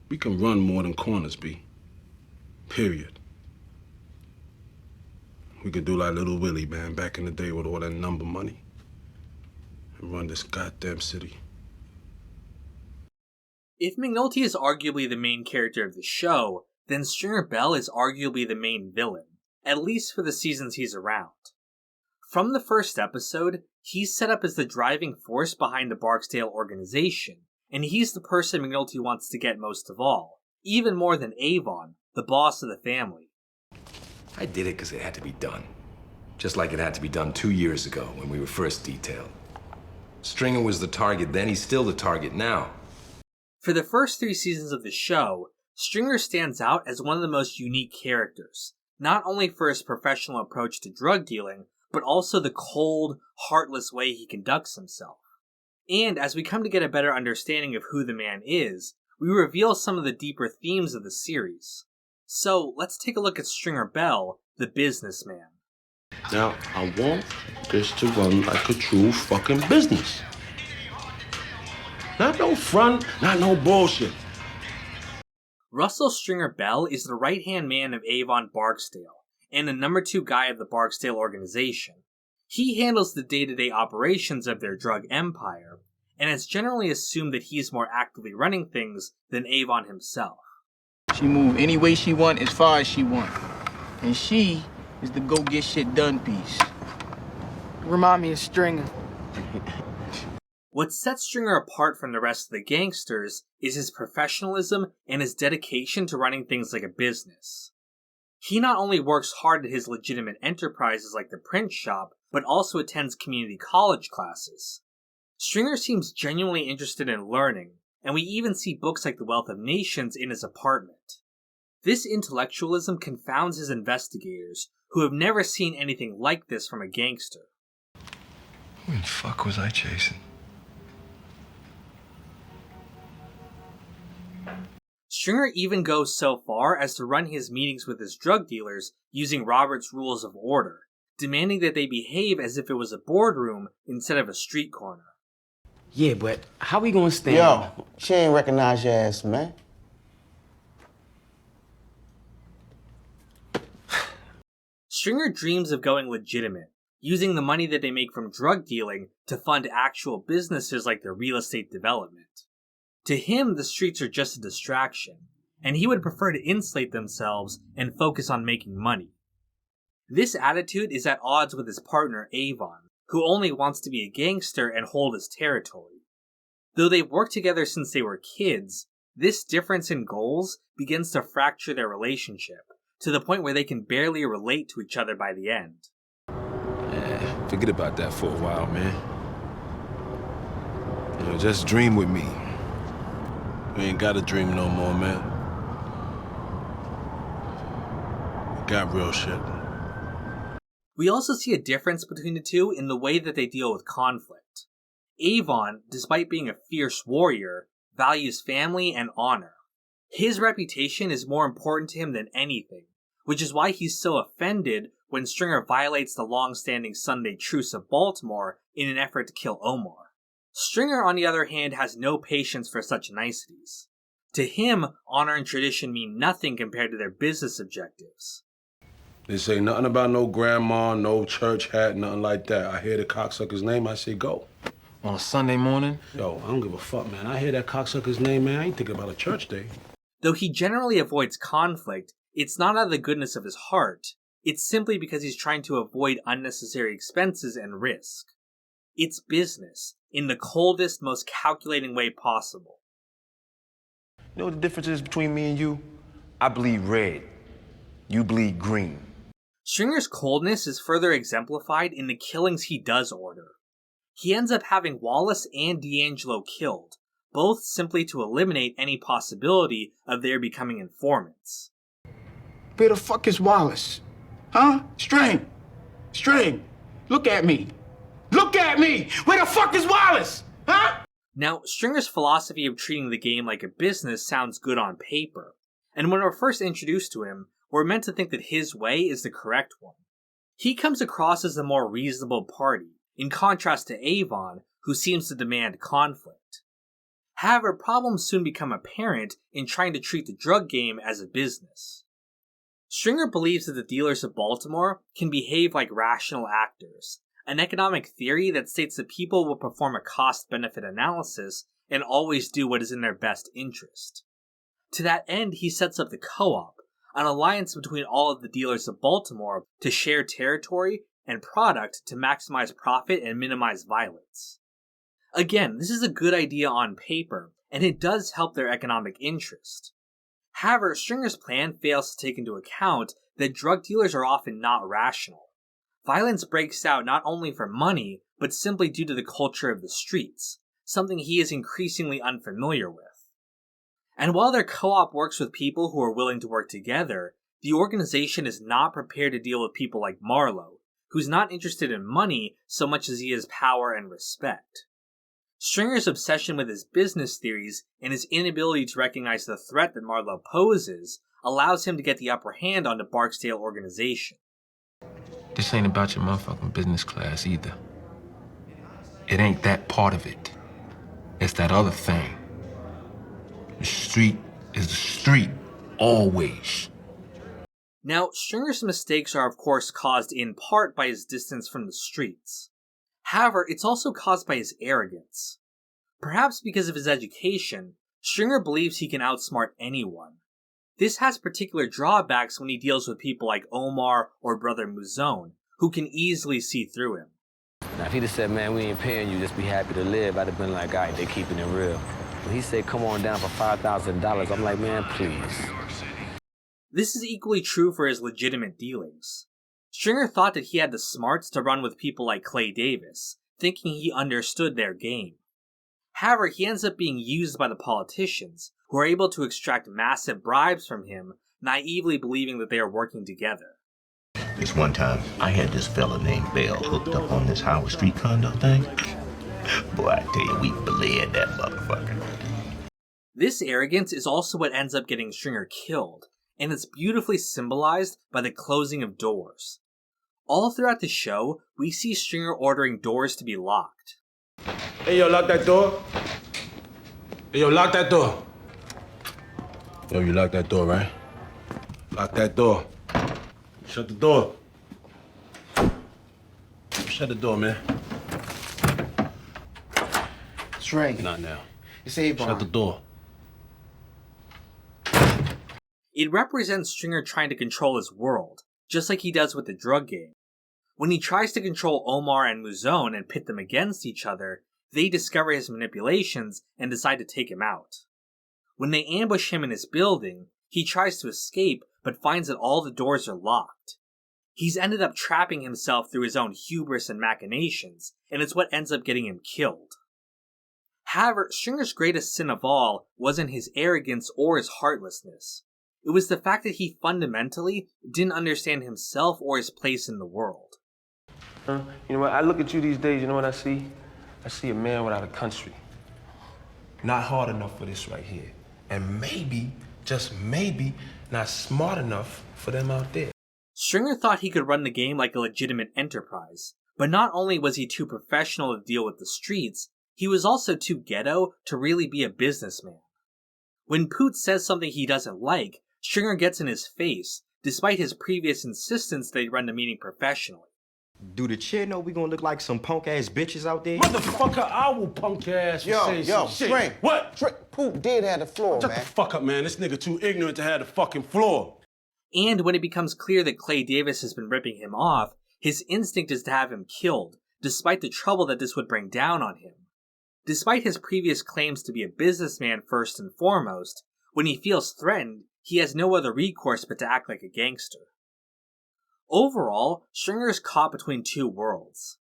We can run more than corners, B. Period. We could do like Little Willie, man, back in the day with all that number money. And run this goddamn city. If McNulty is arguably the main character of the show, then Stringer Bell is arguably the main villain, at least for the seasons he's around. From the first episode, he's set up as the driving force behind the Barksdale organization, and he's the person McNulty wants to get most of all, even more than Avon, the boss of the family. I did it because it had to be done. Just like it had to be done 2 years ago when we were first detailed. Stringer was the target then, he's still the target now. For the first 3 seasons of the show, Stringer stands out as one of the most unique characters, not only for his professional approach to drug dealing, but also the cold, heartless way he conducts himself. And as we come to get a better understanding of who the man is, we reveal some of the deeper themes of the series. So let's take a look at Stringer Bell, the businessman. Now, I want this to run like a true fucking business. Not no front, not no bullshit. Russell Stringer Bell is the right-hand man of Avon Barksdale, and the number 2 guy of the Barksdale organization. He handles the day-to-day operations of their drug empire, and it's generally assumed that he's more actively running things than Avon himself. She move any way she want, as far as she want. And she is the go-get-shit-done piece. Remind me of Stringer. What sets Stringer apart from the rest of the gangsters is his professionalism and his dedication to running things like a business. He not only works hard at his legitimate enterprises like the print shop, but also attends community college classes. Stringer seems genuinely interested in learning, and we even see books like The Wealth of Nations in his apartment. This intellectualism confounds his investigators, who have never seen anything like this from a gangster. Who the fuck was I chasing? Stringer even goes so far as to run his meetings with his drug dealers using Robert's Rules of Order, demanding that they behave as if it was a boardroom instead of a street corner. Yeah, but how we gonna stand? Yo, she ain't recognize your ass, man. Stringer dreams of going legitimate, using the money that they make from drug dealing to fund actual businesses like their real estate development. To him, the streets are just a distraction, and he would prefer to insulate themselves and focus on making money. This attitude is at odds with his partner Avon, who only wants to be a gangster and hold his territory. Though they've worked together since they were kids, this difference in goals begins to fracture their relationship, to the point where they can barely relate to each other by the end. Yeah, forget about that for a while, man. You know, just dream with me. We ain't got a dream no more, man. We got real shit. We also see a difference between the two in the way that they deal with conflict. Avon, despite being a fierce warrior, values family and honor. His reputation is more important to him than anything, which is why he's so offended when Stringer violates the long-standing Sunday truce of Baltimore in an effort to kill Omar. Stringer, on the other hand, has no patience for such niceties. To him, honor and tradition mean nothing compared to their business objectives. They say nothing about no grandma, no church hat, nothing like that. I hear the cocksucker's name, I say go. On a Sunday morning? Yo, I don't give a fuck, man. I hear that cocksucker's name, man. I ain't thinking about a church day. Though he generally avoids conflict, it's not out of the goodness of his heart. It's simply because he's trying to avoid unnecessary expenses and risk. It's business, in the coldest, most calculating way possible. You know what the difference is between me and you? I bleed red. You bleed green. Stringer's coldness is further exemplified in the killings he does order. He ends up having Wallace and D'Angelo killed, both simply to eliminate any possibility of their becoming informants. Where the fuck is Wallace? Huh? String! String! Look at me! Look at me! Where the fuck is Wallace? Huh? Now, Stringer's philosophy of treating the game like a business sounds good on paper, and when we're first introduced to him, we're meant to think that his way is the correct one. He comes across as the more reasonable party, in contrast to Avon, who seems to demand conflict. However, problems soon become apparent in trying to treat the drug game as a business. Stringer believes that the dealers of Baltimore can behave like rational actors, an economic theory that states that people will perform a cost-benefit analysis and always do what is in their best interest. To that end, he sets up the Co-op, an alliance between all of the dealers of Baltimore to share territory and product to maximize profit and minimize violence. Again, this is a good idea on paper, and it does help their economic interest. However, Stringer's plan fails to take into account that drug dealers are often not rational. Violence breaks out not only for money, but simply due to the culture of the streets, something he is increasingly unfamiliar with. And while their co-op works with people who are willing to work together, the organization is not prepared to deal with people like Marlowe, who's not interested in money so much as he is power and respect. Stringer's obsession with his business theories and his inability to recognize the threat that Marlowe poses allows him to get the upper hand on the Barksdale organization. This ain't about your motherfucking business class either. It ain't that part of it. It's that other thing. The street is the street, always. Now, Stringer's mistakes are of course caused in part by his distance from the streets. However, it's also caused by his arrogance. Perhaps because of his education, Stringer believes he can outsmart anyone. This has particular drawbacks when he deals with people like Omar or Brother Muzone, who can easily see through him. Now, if he'd have said, man, we ain't paying you, just be happy to live, I'd have been like, all right, they keeping it real. When he said, come on down for $5,000, I'm like, man, please. This is equally true for his legitimate dealings. Stringer thought that he had the smarts to run with people like Clay Davis, thinking he understood their game. However, he ends up being used by the politicians, who are able to extract massive bribes from him, naively believing that they are working together. This one time, I had this fella named Bell hooked up on this Howard Street condo thing. Boy, I tell you, we bled that motherfucker. This arrogance is also what ends up getting Stringer killed, and it's beautifully symbolized by the closing of doors. All throughout the show, we see Stringer ordering doors to be locked. Hey, yo, lock that door. Hey, yo, lock that door. Yo, you lock that door, right? Lock that door. Shut the door. Shut the door, man. String. Not now. It's Avon. Shut the door. It represents Stringer trying to control his world, just like he does with the drug game. When he tries to control Omar and Muzone and pit them against each other, they discover his manipulations and decide to take him out. When they ambush him in his building, he tries to escape but finds that all the doors are locked. He's ended up trapping himself through his own hubris and machinations, and it's what ends up getting him killed. However, Stringer's greatest sin of all wasn't his arrogance or his heartlessness. It was the fact that he fundamentally didn't understand himself or his place in the world. You know what, I look at you these days, you know what I see? I see a man without a country. Not hard enough for this right here. And maybe, just maybe, not smart enough for them out there. Stringer thought he could run the game like a legitimate enterprise, but not only was he too professional to deal with the streets, he was also too ghetto to really be a businessman. When Poot says something he doesn't like, Stringer gets in his face, despite his previous insistence that he run the meeting professionally. Do the chair know we gonna look like some punk-ass bitches out there? Motherfucker, I will punk your ass for saying some shit. String. What? Poop did have the floor, Shut man. the fuck up, man. This nigga too ignorant to have the fucking floor. And when it becomes clear that Clay Davis has been ripping him off, his instinct is to have him killed, despite the trouble that this would bring down on him. Despite his previous claims to be a businessman first and foremost, when he feels threatened, he has no other recourse but to act like a gangster. Overall, Stringer is caught between two worlds.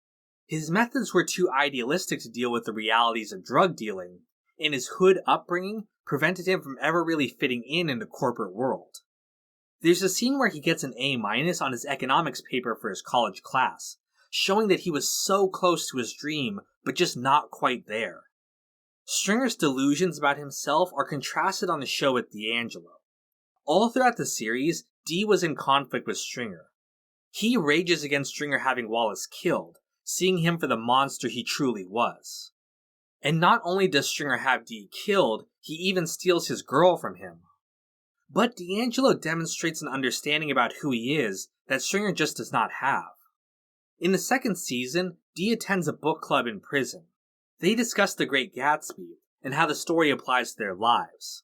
His methods were too idealistic to deal with the realities of drug dealing, and his hood upbringing prevented him from ever really fitting in the corporate world. There's a scene where he gets an A- on his economics paper for his college class, showing that he was so close to his dream, but just not quite there. Stringer's delusions about himself are contrasted on the show with D'Angelo. All throughout the series, D was in conflict with Stringer. He rages against Stringer having Wallace killed, seeing him for the monster he truly was. And not only does Stringer have Dee killed, he even steals his girl from him. But D'Angelo demonstrates an understanding about who he is that Stringer just does not have. In the second season, Dee attends a book club in prison. They discuss The Great Gatsby and how the story applies to their lives.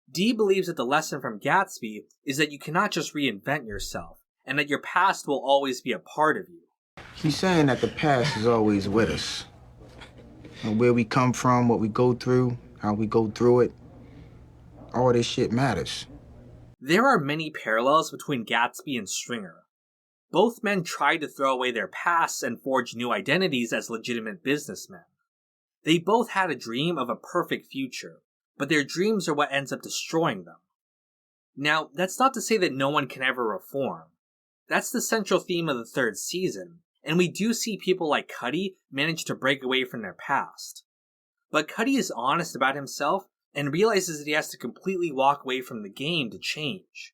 Dee believes that the lesson from Gatsby is that you cannot just reinvent yourself, and that your past will always be a part of you. He's saying that the past is always with us. And where we come from, what we go through, how we go through it, all this shit matters. There are many parallels between Gatsby and Stringer. Both men tried to throw away their pasts and forge new identities as legitimate businessmen. They both had a dream of a perfect future, but their dreams are what ends up destroying them. Now, that's not to say that no one can ever reform. That's the central theme of the third season, and we do see people like Cuddy manage to break away from their past. But Cuddy is honest about himself and realizes that he has to completely walk away from the game to change.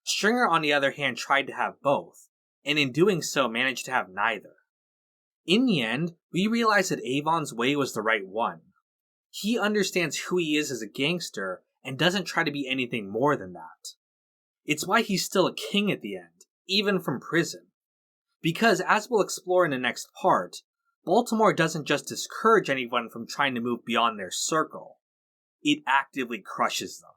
Stringer, on the other hand, tried to have both, and in doing so managed to have neither. In the end, we realize that Avon's way was the right one. He understands who he is as a gangster and doesn't try to be anything more than that. It's why he's still a king at the end, even from prison. Because, as we'll explore in the next part, Baltimore doesn't just discourage anyone from trying to move beyond their circle. It actively crushes them.